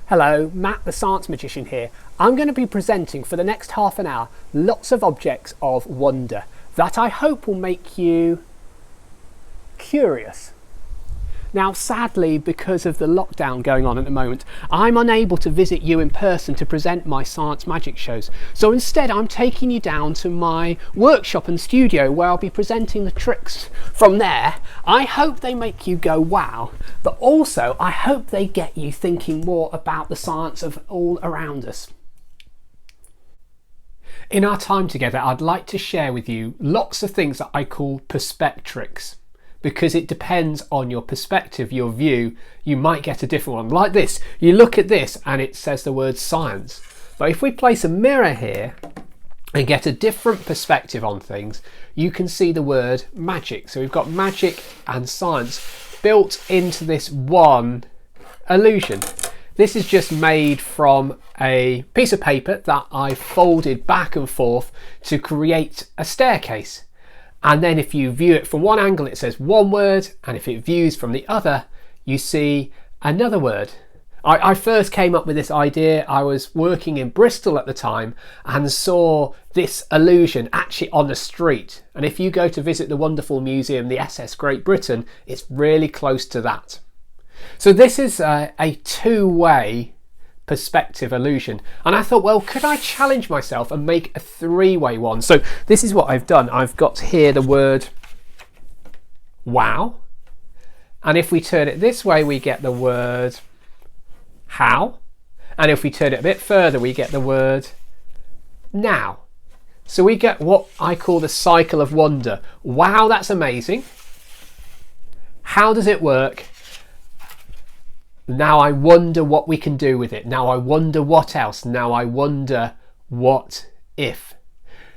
Hello, Matt the Science Magician here. I'm going to be presenting for the next half an hour lots of objects of wonder that I hope will make you curious. Now sadly, because of the lockdown going on at the moment, I'm unable to visit you in person to present my science magic shows. So instead I'm taking you down to my workshop and studio where I'll be presenting the tricks from there. I hope they make you go wow, but also I hope they get you thinking more about the science of all around us. In our time together, I'd like to share with you lots of things that I call Perspectricks. Because it depends on your perspective, your view, you might get a different one. Like this, you look at this and it says the word science. But if we place a mirror here and get a different perspective on things, you can see the word magic. So we've got magic and science built into this one illusion. This is just made from a piece of paper that I folded back and forth to create a staircase. And then if you view it from one angle, it says one word, and if it views from the other, you see another word. I first came up with this idea. I was working in Bristol at the time and saw this illusion actually on the street. And if you go to visit the wonderful museum, the SS Great Britain, it's really close to that. So this is a two-way perspective illusion, and I thought, well, could I challenge myself and make a three-way one? So this is what I've done. I've got here the word wow, and if we turn it this way we get the word how, and if we turn it a bit further we get the word now. So we get what I call the cycle of wonder. Wow, that's amazing. How does it work? Now I wonder what we can do with it. Now I wonder what else. Now I wonder what if.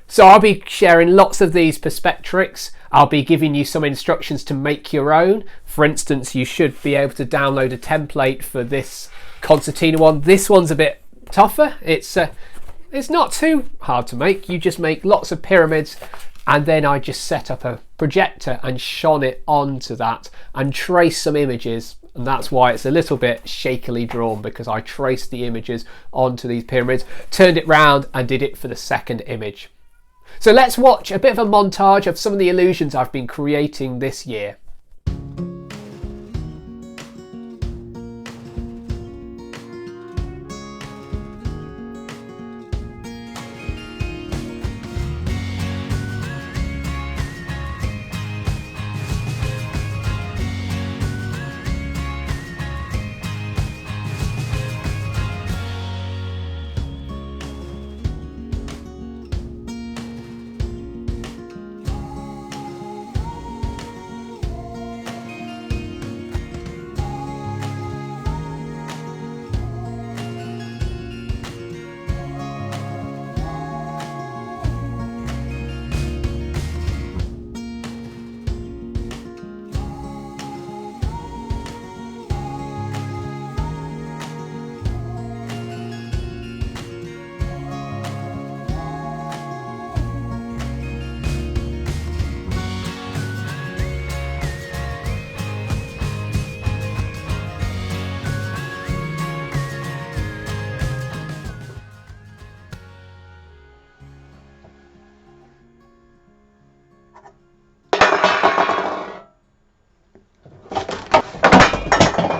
So I'll be sharing lots of these Perspectricks. I'll be giving you some instructions to make your own. For instance, you should be able to download a template for this concertina one. This one's a bit tougher. It's not too hard to make. You just make lots of pyramids, and then I just set up a projector and shone it onto that and traced some images. And that's why it's a little bit shakily drawn, because I traced the images onto these pyramids, turned it round and did it for the second image. So let's watch a bit of a montage of some of the illusions I've been creating this year.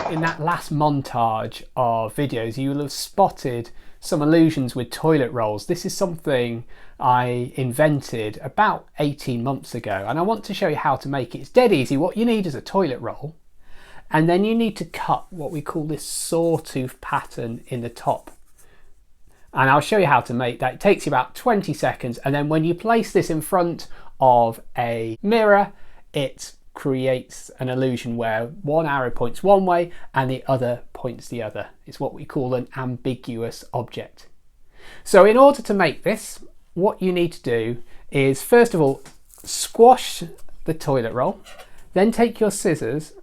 In that last montage of videos, you will have spotted some illusions with toilet rolls. This is something I invented about 18 months ago, and I want to show you how to make it. It's dead easy. What you need is a toilet roll, and then you need to cut what we call this sawtooth pattern in the top. And I'll show you how to make that. It takes you about 20 seconds, and then when you place this in front of a mirror, it creates an illusion where one arrow points one way and the other points the other. It's what we call an ambiguous object. So in order to make this, what you need to do is first of all squash the toilet roll, then take your scissors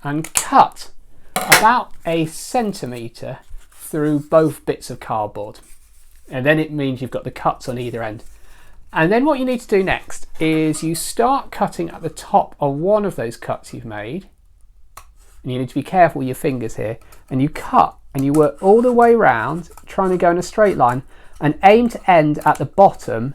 and cut about a centimetre through both bits of cardboard, and then it means you've got the cuts on either end. And then what you need to do next is you start cutting at the top of one of those cuts you've made, and you need to be careful with your fingers here, and you cut and you work all the way around, trying to go in a straight line, and aim to end at the bottom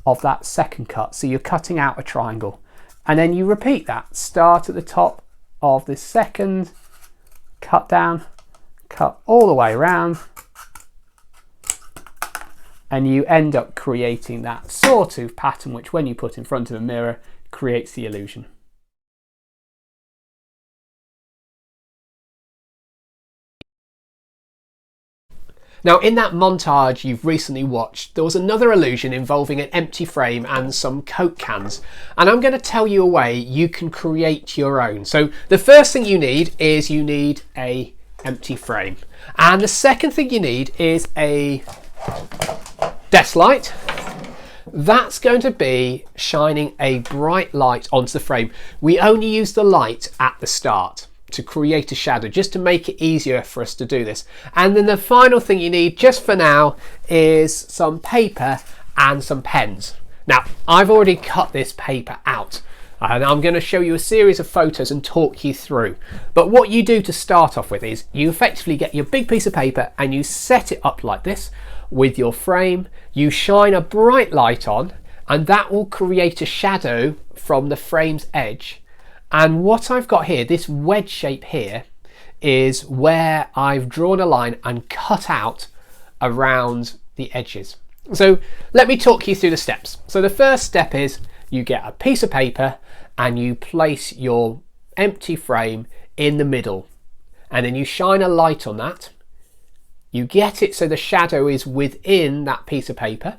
of that second cut. So you're cutting out a triangle. And then you repeat that. Start at the top of the second, cut down, cut all the way around, and you end up creating that sawtooth pattern, which when you put in front of a mirror creates the illusion. Now, in that montage you've recently watched, there was another illusion involving an empty frame and some Coke cans. And I'm going to tell you a way you can create your own. So the first thing you need is you need a empty frame. And the second thing you need is a desk light. That's going to be shining a bright light onto the frame. We only use the light at the start to create a shadow, just to make it easier for us to do this. And then the final thing you need just for now is some paper and some pens. Now, I've already cut this paper out and I'm going to show you a series of photos and talk you through. But what you do to start off with is you effectively get your big piece of paper and you set it up like this with your frame. You shine a bright light on and that will create a shadow from the frame's edge. And what I've got here, this wedge shape here, is where I've drawn a line and cut out around the edges. So let me talk you through the steps. So the first step is you get a piece of paper and you place your empty frame in the middle. And then you shine a light on that. You get it so the shadow is within that piece of paper.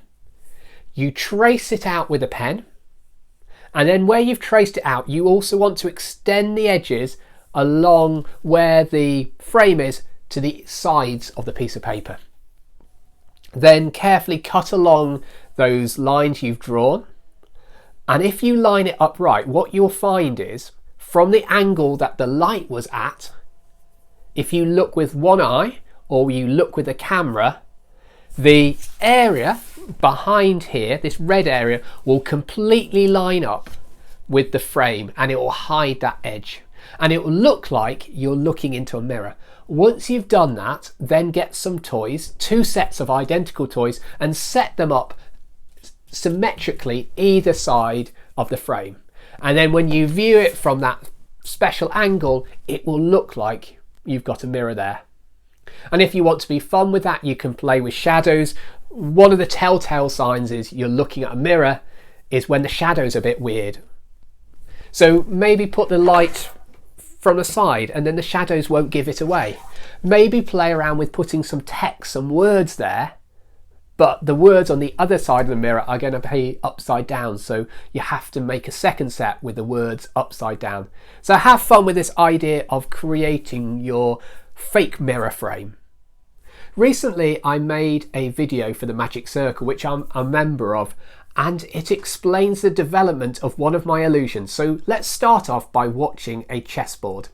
You trace it out with a pen. And then where you've traced it out, you also want to extend the edges along where the frame is to the sides of the piece of paper. Then carefully cut along those lines you've drawn. And if you line it up right, what you'll find is from the angle that the light was at, if you look with one eye or you look with a camera, the area behind here, this red area, will completely line up with the frame and it will hide that edge. And it will look like you're looking into a mirror. Once you've done that, then get some toys, 2 sets of identical toys, and set them up symmetrically either side of the frame. And then when you view it from that special angle, it will look like you've got a mirror there. And if you want to be fun with that, you can play with shadows. One of the telltale signs is you're looking at a mirror is when the shadow's a bit weird. So maybe put the light from the side and then the shadows won't give it away. Maybe play around with putting some text, some words there, but the words on the other side of the mirror are going to be upside down, so you have to make a second set with the words upside down. So have fun with this idea of creating your fake mirror frame. Recently I made a video for the Magic Circle, which I'm a member of, and it explains the development of one of my illusions. So let's start off by watching a chessboard.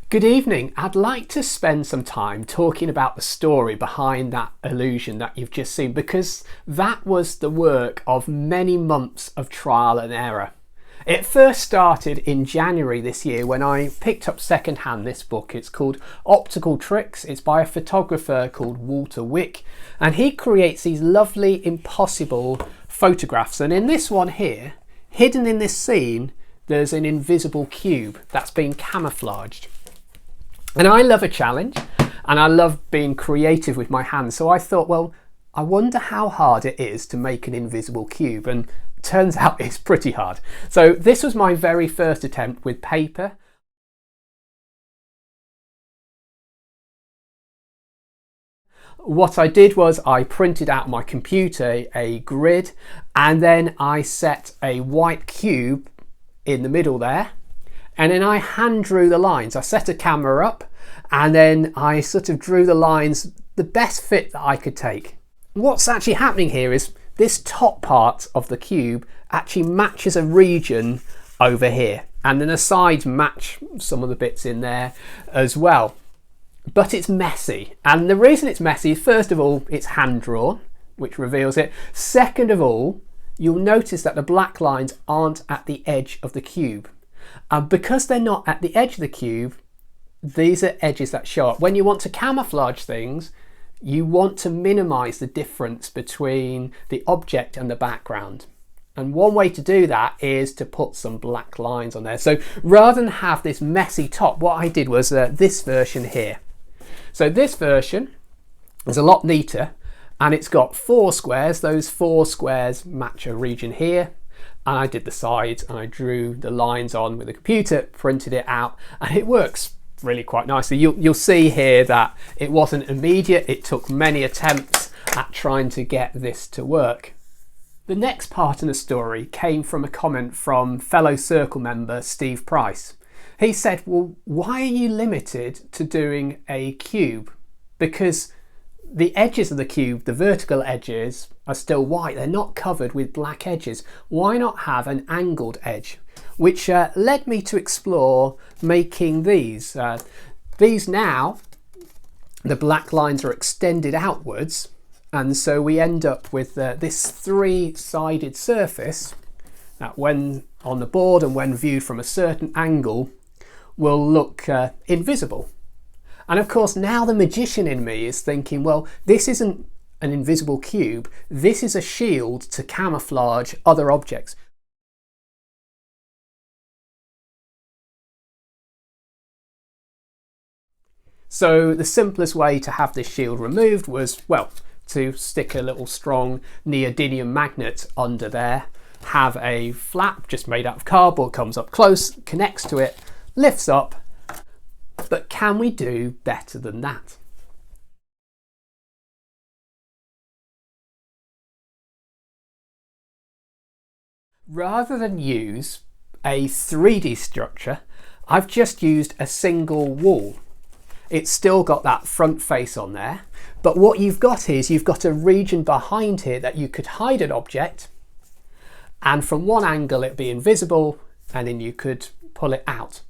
Good evening. I'd like to spend some time talking about the story behind that illusion that you've just seen, because that was the work of many months of trial and error. It first started in January this year when I picked up secondhand this book. It's called Optical Tricks. It's by a photographer called Walter Wick, and he creates these lovely impossible photographs. And in this one here, hidden in this scene, there's an invisible cube that's been camouflaged. And I love a challenge and I love being creative with my hands. So I thought, well, I wonder how hard it is to make an invisible cube, and it turns out it's pretty hard. So this was my very first attempt with paper. What I did was I printed out on my computer a grid, and then I set a white cube in the middle there. And then I hand drew the lines. I set a camera up and then I sort of drew the lines, the best fit that I could take. What's actually happening here is this top part of the cube actually matches a region over here. And then the sides match some of the bits in there as well. but it's messy. And the reason it's messy, first of all, it's hand drawn, which reveals it. Second of all, you'll notice that the black lines aren't at the edge of the cube. And because they're not at the edge of the cube, these are edges that show up. When you want to camouflage things, you want to minimize the difference between the object and the background. And one way to do that is to put some black lines on there. So rather than have this messy top, what I did was this version here. So this version is a lot neater, and it's got 4 squares. Those 4 squares match a region here. And I did the sides and I drew the lines on with the computer, printed it out, and it works really quite nicely. You'll see here that it wasn't immediate. It took many attempts at trying to get this to work. The next part in the story came from a comment from fellow Circle member Steve Price. He said, well, why are you limited to doing a cube? Because the edges of the cube, the vertical edges, are still white. They're not covered with black edges. Why not have an angled edge? Which led me to explore making these. These now, the black lines are extended outwards, and so we end up with this 3-sided surface that when on the board and when viewed from a certain angle will look invisible. And of course now the magician in me is thinking, well, this isn't an invisible cube, this is a shield to camouflage other objects. So the simplest way to have this shield removed was, well, to stick a little strong neodymium magnet under there, have a flap just made out of cardboard, comes up close, connects to it, lifts up. But can we do better than that? Rather than use a 3D structure, I've just used a single wall. It's still got that front face on there, but what you've got is you've got a region behind here that you could hide an object, and from one angle it'd be invisible, and then you could pull it out.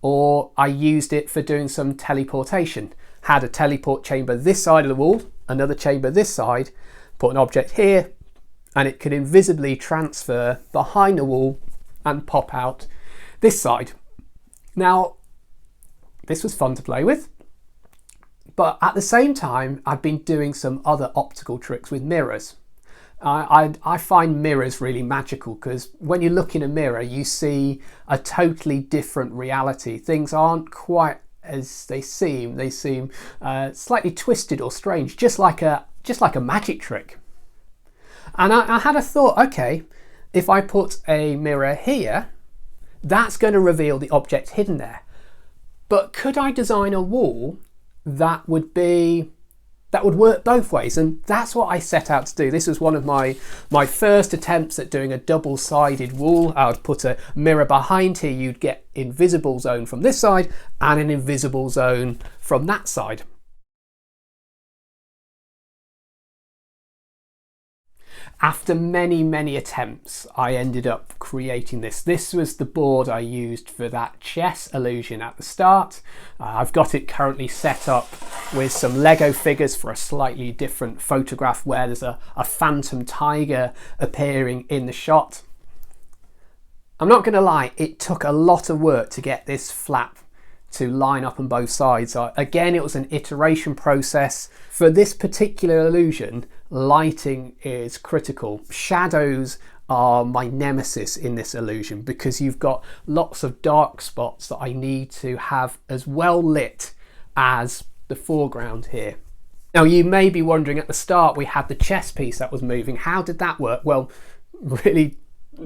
Or I used it for doing some teleportation. Had a teleport chamber this side of the wall, another chamber this side, put an object here, and it could invisibly transfer behind the wall and pop out this side. Now, this was fun to play with, but at the same time, I've been doing some other optical tricks with mirrors. I find mirrors really magical because when you look in a mirror, you see a totally different reality. Things aren't quite as they seem. They seem slightly twisted or strange, just like a magic trick. And I had a thought, okay, if I put a mirror here, that's going to reveal the object hidden there. But could I design a wall that would work both ways? And that's what I set out to do. This was one of my first attempts at doing a double-sided wall. I would put a mirror behind here. You'd get invisible zone from this side and an invisible zone from that side. After many attempts, I ended up creating this. This was the board I used for that chess illusion at the start. I've got it currently set up with some Lego figures for a slightly different photograph where there's a phantom tiger appearing in the shot. I'm not going to lie, it took a lot of work to get this flap to line up on both sides. Again, it was an iteration process. For this particular illusion, lighting is critical. Shadows are my nemesis in this illusion because you've got lots of dark spots that I need to have as well lit as the foreground here. Now you may be wondering, at the start we had the chess piece that was moving. How did that work? Well, really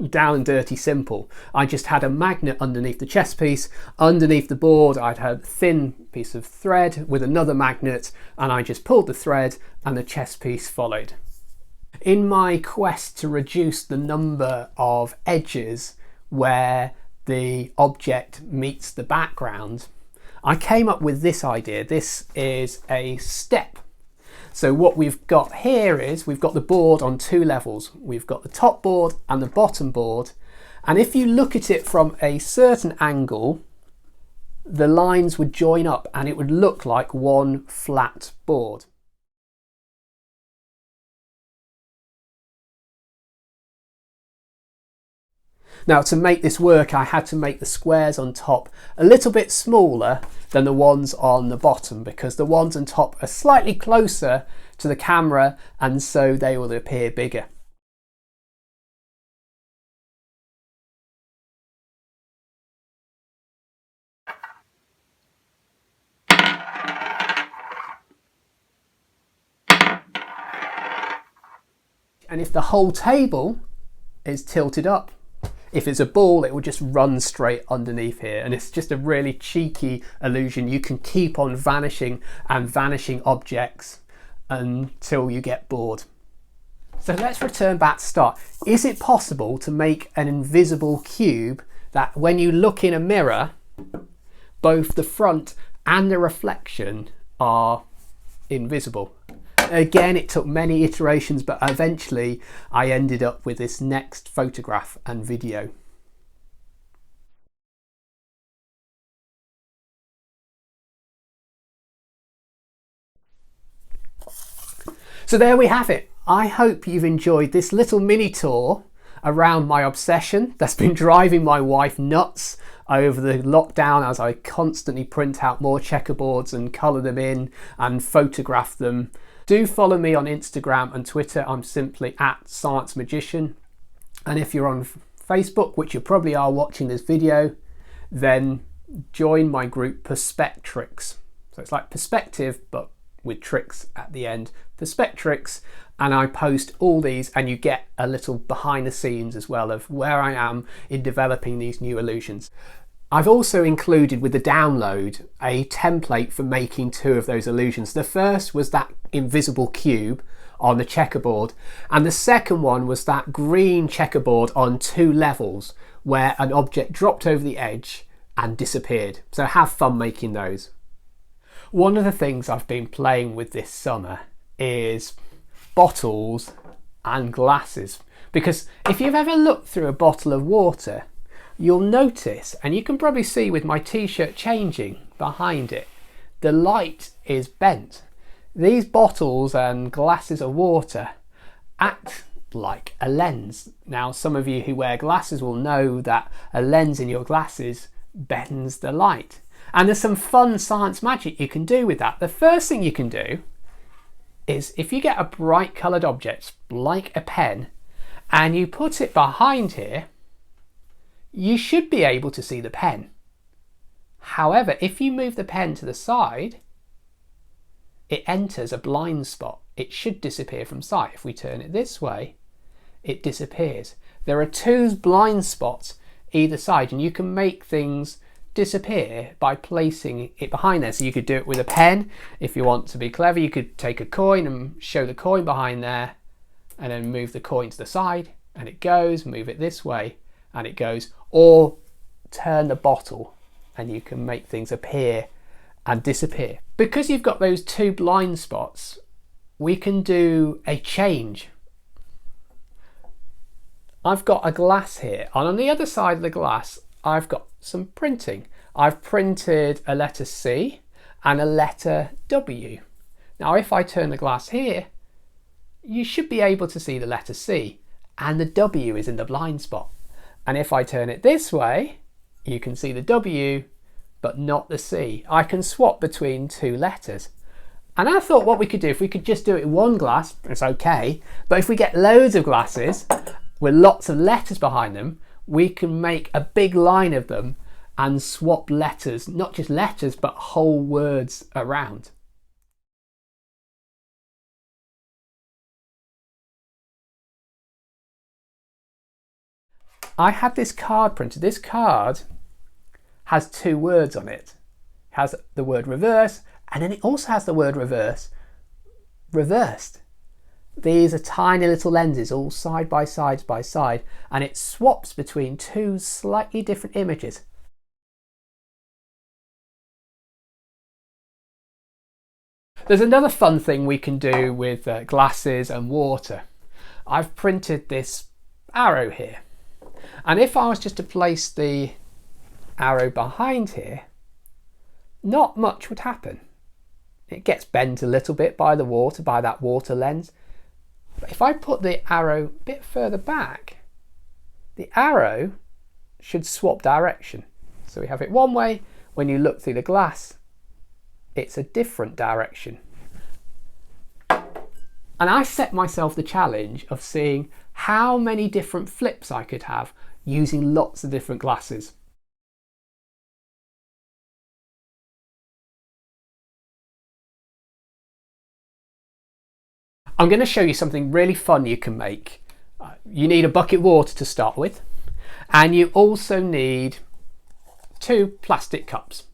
down and dirty simple. I just had a magnet underneath the chess piece. Underneath the board I'd had a thin piece of thread with another magnet, and I just pulled the thread and the chess piece followed. In my quest to reduce the number of edges where the object meets the background, I came up with this idea. This is a step. So what we've got here is we've got the board on 2 levels. We've got the top board and the bottom board. And if you look at it from a certain angle, the lines would join up and it would look like one flat board. Now, to make this work, I had to make the squares on top a little bit smaller than the ones on the bottom, because the ones on top are slightly closer to the camera and so they will appear bigger. And if the whole table is tilted up, if it's a ball, it will just run straight underneath here. And it's just a really cheeky illusion. You can keep on vanishing and vanishing objects until you get bored. So let's return back to start. Is it possible to make an invisible cube that when you look in a mirror, both the front and the reflection are invisible? Again, it took many iterations, but eventually I ended up with this next photograph and video. So there we have it. I hope you've enjoyed this little mini tour around my obsession that's been driving my wife nuts over the lockdown, as I constantly print out more checkerboards and colour them in and photograph them. Do follow me on Instagram and Twitter. I'm simply @ScienceMagician. And if you're on Facebook, which you probably are watching this video, then join my group Perspectricks. So it's like perspective, but with tricks at the end. Perspectricks. And I post all these and you get a little behind the scenes as well of where I am in developing these new illusions. I've also included with the download a template for making two of those illusions. The first was that invisible cube on the checkerboard, and the second one was that green checkerboard on 2 levels where an object dropped over the edge and disappeared. So have fun making those. One of the things I've been playing with this summer is bottles and glasses, because if you've ever looked through a bottle of water, you'll notice, and you can probably see with my t-shirt changing behind it, the light is bent. These bottles and glasses of water act like a lens. Now, some of you who wear glasses will know that a lens in your glasses bends the light. And there's some fun science magic you can do with that. The first thing you can do is, if you get a bright coloured object like a pen and you put it behind here, you should be able to see the pen. However, if you move the pen to the side, it enters a blind spot. It should disappear from sight. If we turn it this way, it disappears. There are 2 blind spots either side, and you can make things disappear by placing it behind there. So you could do it with a pen. If you want to be clever, you could take a coin and show the coin behind there and then move the coin to the side and it goes, move it this way and it goes, or turn the bottle and you can make things appear and disappear. Because you've got those 2 blind spots, we can do a change. I've got a glass here, and on the other side of the glass I've got some printing. I've printed a letter C and a letter W. Now if I turn the glass here, you should be able to see the letter C, and the W is in the blind spot. And if I turn it this way, you can see the W but not the C. I can swap between 2 letters. And I thought what we could do, if we could just do it in one glass, it's okay, but if we get loads of glasses with lots of letters behind them, we can make a big line of them and swap letters, not just letters, but whole words around. I had this card printed. This card has 2 words on it. It has the word reverse, and then it also has the word reverse reversed. These are tiny little lenses all side by side by side, and it swaps between 2 slightly different images. There's another fun thing we can do with glasses and water. I've printed this arrow here, and if I was just to place the arrow behind here, not much would happen. It gets bent a little bit by the water, by that water lens. But if I put the arrow a bit further back, the arrow should swap direction. So we have it one way. When you look through the glass, it's a different direction. And I set myself the challenge of seeing how many different flips I could have using lots of different glasses. I'm going to show you something really fun you can make. You need a bucket of water to start with, and you also need 2 plastic cups.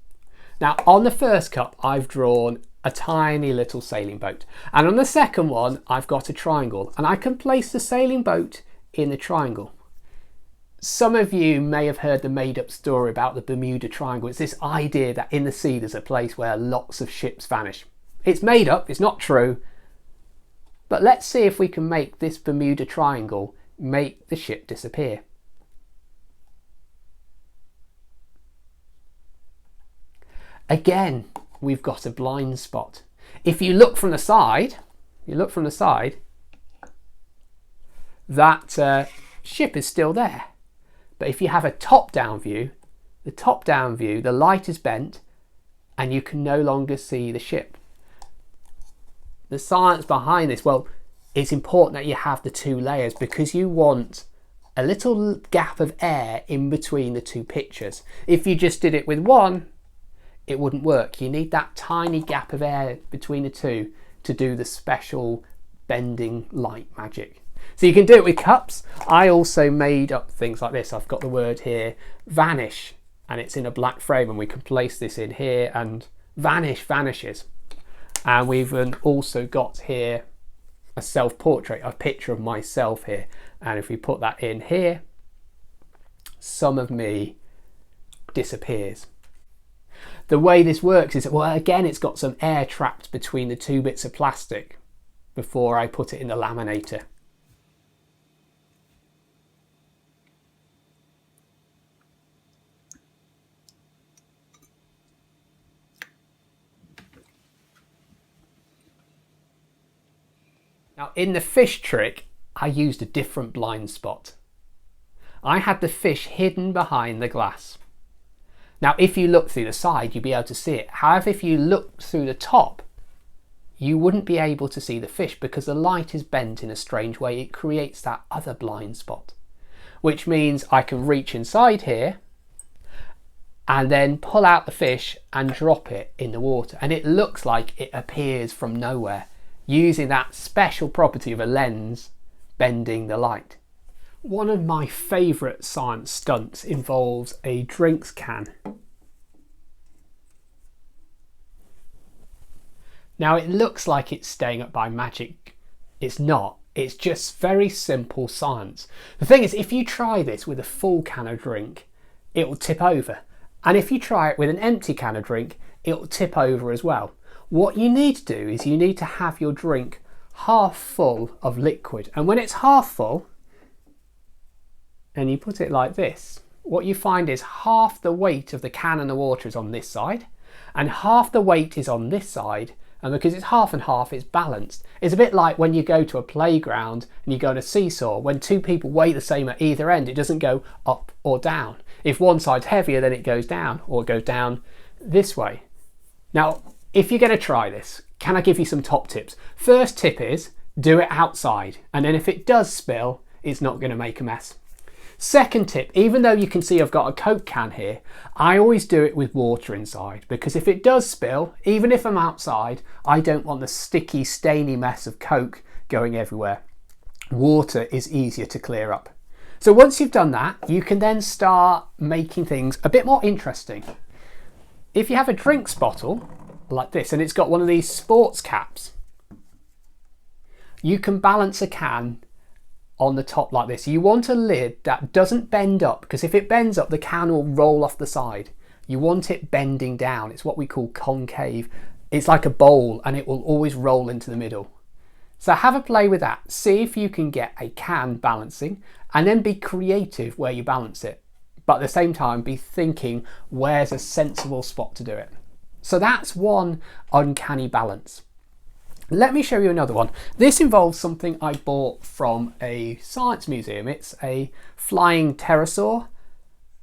Now on the first cup I've drawn a tiny little sailing boat, and on the second one I've got a triangle, and I can place the sailing boat in the triangle. Some of you may have heard the made-up story about the Bermuda Triangle. It's this idea that in the sea there's a place where lots of ships vanish. It's made up, it's not true. But let's see if we can make this Bermuda Triangle make the ship disappear. Again, we've got a blind spot. If you look from the side, that ship is still there. But if you have a top-down view, the light is bent and you can no longer see the ship. The science behind this, well, it's important that you have the 2 layers because you want a little gap of air in between the 2 pictures. If you just did it with one, it wouldn't work. You need that tiny gap of air between the 2 to do the special bending light magic. So you can do it with cups. I also made up things like this. I've got the word here, vanish, and it's in a black frame, and we can place this in here and vanish vanishes. And we've also got here a self-portrait, a picture of myself here. And if we put that in here, some of me disappears. The way this works is, well, again, it's got some air trapped between the 2 bits of plastic before I put it in the laminator. Now in the fish trick, I used a different blind spot. I had the fish hidden behind the glass. Now if you look through the side, you'd be able to see it. However, if you look through the top, you wouldn't be able to see the fish because the light is bent in a strange way. It creates that other blind spot, which means I can reach inside here and then pull out the fish and drop it in the water. And it looks like it appears from nowhere, using that special property of a lens bending the light. One of my favourite science stunts involves a drinks can. Now it looks like it's staying up by magic. It's not. It's just very simple science. The thing is, if you try this with a full can of drink, it will tip over. And if you try it with an empty can of drink, it will tip over as well. What you need to do is you need to have your drink half full of liquid. And when it's half full, and you put it like this, what you find is half the weight of the can and the water is on this side, and half the weight is on this side. And because it's half and half, it's balanced. It's a bit like when you go to a playground and you go on a seesaw. When 2 people weigh the same at either end, it doesn't go up or down. If one side's heavier, then it goes down, or it goes down this way. Now, if you're going to try this, can I give you some top tips? First tip is do it outside, and then if it does spill, it's not going to make a mess. Second tip, even though you can see I've got a Coke can here, I always do it with water inside, because if it does spill, even if I'm outside, I don't want the sticky, stainy mess of Coke going everywhere. Water is easier to clear up. So once you've done that, you can then start making things a bit more interesting. If you have a drinks bottle like this, and it's got one of these sports caps, you can balance a can on the top like this. You want a lid that doesn't bend up, because if it bends up, the can will roll off the side. You want it bending down. It's what we call concave. It's like a bowl, and it will always roll into the middle. So have a play with that. See if you can get a can balancing, and then be creative where you balance it. But at the same time, be thinking, where's a sensible spot to do it? So that's one uncanny balance. Let me show you another one. This involves something I bought from a science museum. It's a flying pterosaur,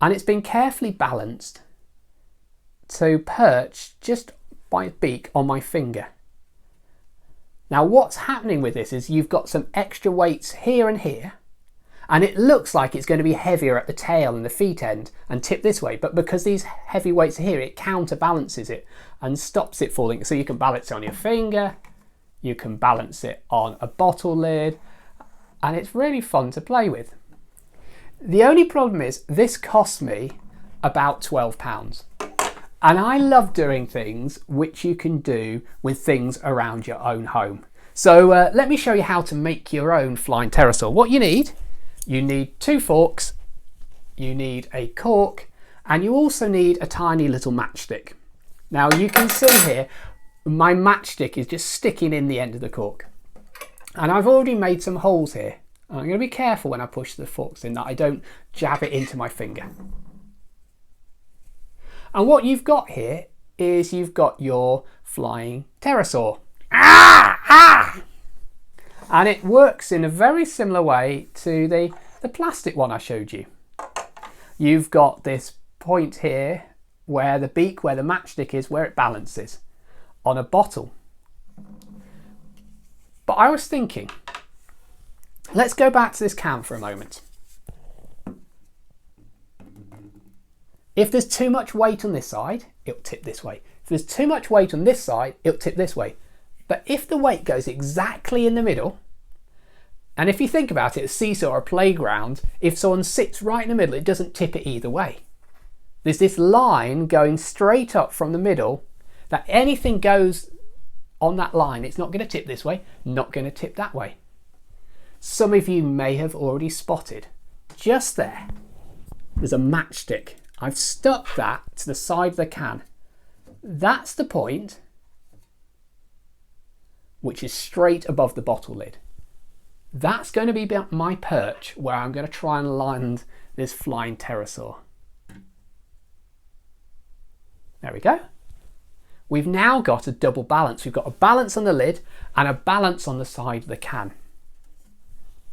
and it's been carefully balanced to perch just by its beak on my finger. Now what's happening with this is you've got some extra weights here and here, and it looks like it's going to be heavier at the tail and the feet end and tip this way, but because these heavy weights are here, it counterbalances it and stops it falling. So you can balance it on your finger, you can balance it on a bottle lid, and it's really fun to play with. The only problem is this cost me about £12. And I love doing things which you can do with things around your own home. So let me show you how to make your own flying pterosaur. What you need 2 forks, you need a cork, and you also need a tiny little matchstick. Now you can see here, my matchstick is just sticking in the end of the cork. And I've already made some holes here. I'm going to be careful when I push the forks in that I don't jab it into my finger. And what you've got here is you've got your flying pterosaur. And it works in a very similar way to the plastic one I showed you. You've got this point here where the beak, where the matchstick is, where it balances on a bottle. But I was thinking, let's go back to this can for a moment. If there's too much weight on this side, it'll tip this way. If there's too much weight on this side, it'll tip this way. But if the weight goes exactly in the middle, and if you think about it, a seesaw or a playground, if someone sits right in the middle, it doesn't tip it either way. There's this line going straight up from the middle that anything goes on that line, it's not going to tip this way, not going to tip that way. Some of you may have already spotted, just there's a matchstick. I've stuck that to the side of the can. That's the point which is straight above the bottle lid. That's going to be my perch where I'm going to try and land this flying pterosaur. There we go. We've now got a double balance. We've got a balance on the lid and a balance on the side of the can.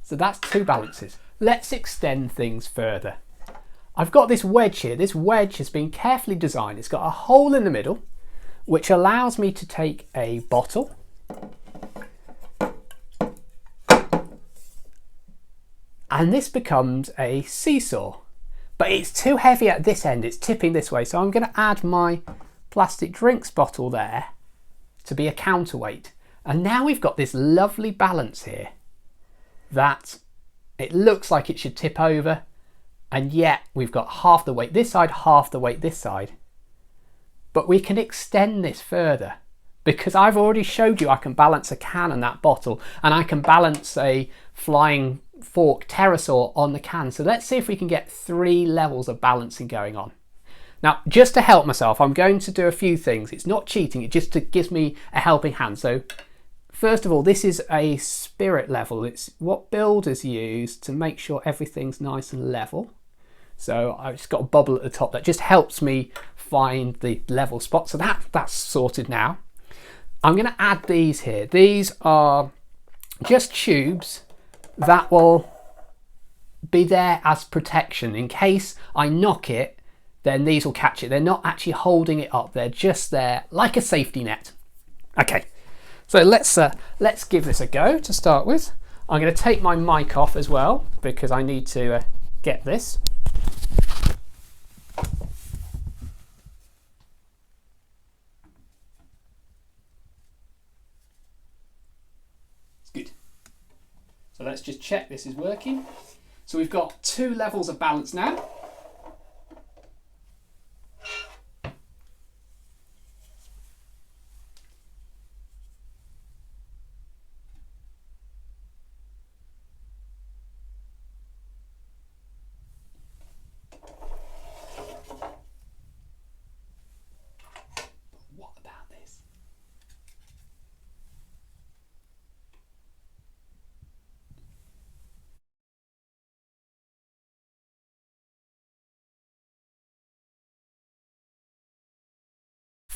So that's 2 balances. Let's extend things further. I've got this wedge here. This wedge has been carefully designed. It's got a hole in the middle, which allows me to take a bottle and this becomes a seesaw. But it's too heavy at this end. It's tipping this way. So I'm going to add my plastic drinks bottle there to be a counterweight. And now we've got this lovely balance here that it looks like it should tip over, and yet we've got half the weight this side, half the weight this side. But we can extend this further because I've already showed you I can balance a can and that bottle, and I can balance a flying fork pterosaur on the can. So let's see if we can get 3 levels of balancing going on. Now, just to help myself, I'm going to do a few things. It's not cheating, it just gives me a helping hand. So first of all, this is a spirit level. It's what builders use to make sure everything's nice and level. So I've just got a bubble at the top that just helps me find the level spot. So that's sorted now. I'm going to add these here. These are just tubes that will be there as protection. In case I knock it, then these will catch it. They're not actually holding it up. They're just there like a safety net. Okay, so let's give this a go to start with. I'm going to take my mic off as well because I need to get this. It's good. So let's just check this is working. So we've got 2 levels of balance now.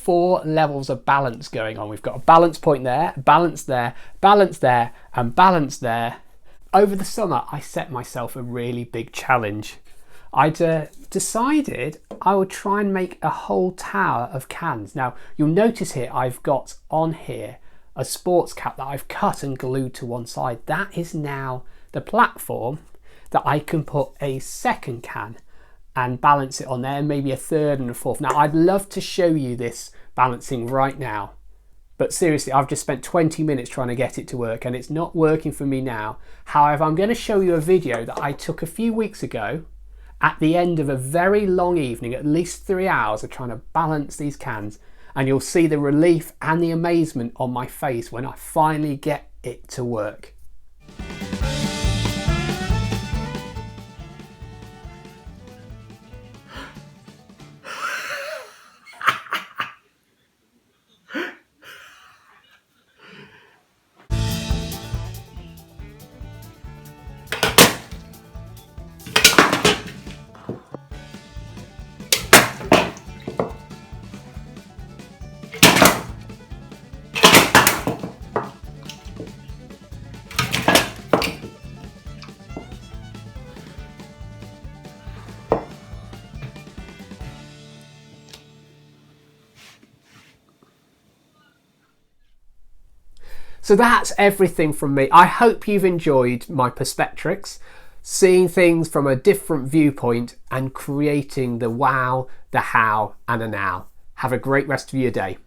4 levels of balance going on. We've got a balance point there, balance there, balance there, and balance there. Over the summer, I set myself a really big challenge. I'd decided I would try and make a whole tower of cans. Now, you'll notice here I've got on here a sports cap that I've cut and glued to one side. That is now the platform that I can put a second can and balance it on there, maybe a third and a fourth. Now, I'd love to show you this balancing right now, but seriously, I've just spent 20 minutes trying to get it to work and it's not working for me now. However, I'm going to show you a video that I took a few weeks ago at the end of a very long evening, at least 3 hours of trying to balance these cans, and you'll see the relief and the amazement on my face when I finally get it to work. So that's everything from me. I hope you've enjoyed my Perspectricks, seeing things from a different viewpoint and creating the wow, the how and a now. Have a great rest of your day.